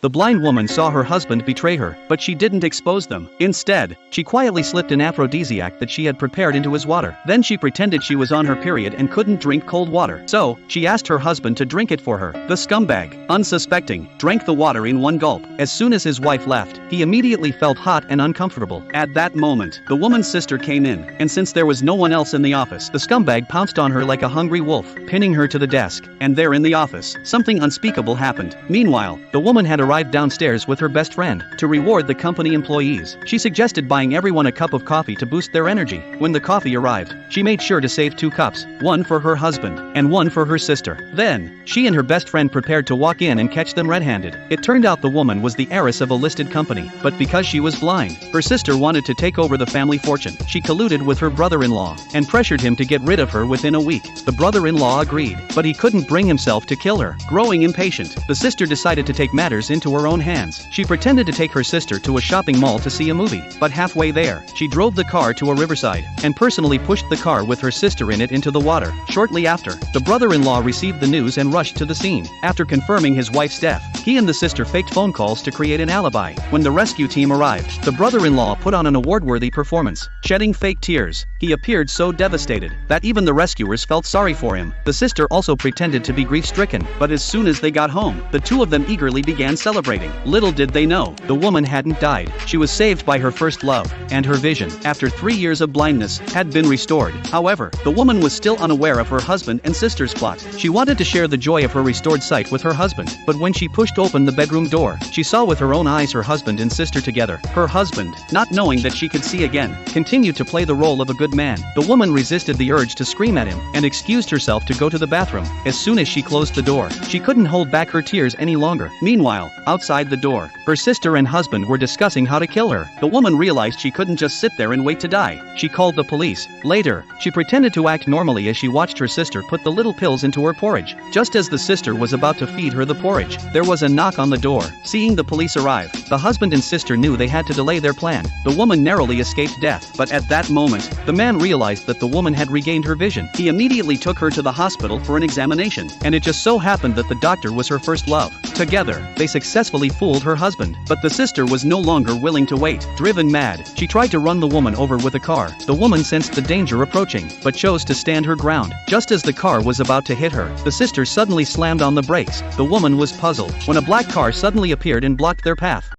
The blind woman saw her husband betray her, but she didn't expose them. Instead, she quietly slipped an aphrodisiac that she had prepared into his water. Then she pretended she was on her period and couldn't drink cold water. So, she asked her husband to drink it for her. The scumbag, unsuspecting, drank the water in one gulp. As soon as his wife left, he immediately felt hot and uncomfortable. At that moment, the woman's sister came in, and since there was no one else in the office, the scumbag pounced on her like a hungry wolf, pinning her to the desk. And there in the office, something unspeakable happened. Meanwhile, the woman had arrived downstairs with her best friend. To reward the company employees, she suggested buying everyone a cup of coffee to boost their energy. When the coffee arrived, she made sure to save 2 cups, one for her husband, and one for her sister. Then, she and her best friend prepared to walk in and catch them red-handed. It turned out the woman was the heiress of a listed company, but because she was blind, her sister wanted to take over the family fortune. She colluded with her brother-in-law, and pressured him to get rid of her within a week. The brother-in-law agreed, but he couldn't bring himself to kill her. Growing impatient, the sister decided to take matters into her own hands. She pretended to take her sister to a shopping mall to see a movie, but halfway there, she drove the car to a riverside, and personally pushed the car with her sister in it into the water. Shortly after, the brother-in-law received the news and rushed to the scene. After confirming his wife's death, he and the sister faked phone calls to create an alibi. When the rescue team arrived, the brother-in-law put on an award-worthy performance, shedding fake tears. He appeared so devastated that even the rescuers felt sorry for him. The sister also pretended to be grief-stricken, but as soon as they got home, the two of them eagerly began celebrating. Little did they know, the woman hadn't died. She was saved by her first love, and her vision, after 3 years of blindness, had been restored. However, the woman was still unaware of her husband and sister's plot. She wanted to share the joy of her restored sight with her husband, but when she pushed open the bedroom door, she saw with her own eyes her husband and sister together. Her husband, not knowing that she could see again, continued to play the role of a good man. The woman resisted the urge to scream at him, and excused herself to go to the bathroom. As soon as she closed the door, she couldn't hold back her tears any longer. Meanwhile, outside the door, her sister and husband were discussing how to kill her. The woman realized she couldn't just sit there and wait to die. She called the police. Later, she pretended to act normally as she watched her sister put the little pills into her porridge. Just as the sister was about to feed her the porridge, there was a knock on the door. Seeing the police arrive, the husband and sister knew they had to delay their plan. The woman narrowly escaped death, but at that moment, the man realized that the woman had regained her vision. He immediately took her to the hospital for an examination, and it just so happened that the doctor was her first love. Together, they successfully fooled her husband, but the sister was no longer willing to wait. Driven mad, she tried to run the woman over with a car. The woman sensed the danger approaching, but chose to stand her ground. Just as the car was about to hit her, the sister suddenly slammed on the brakes. The woman was puzzled when a black car suddenly appeared and blocked their path.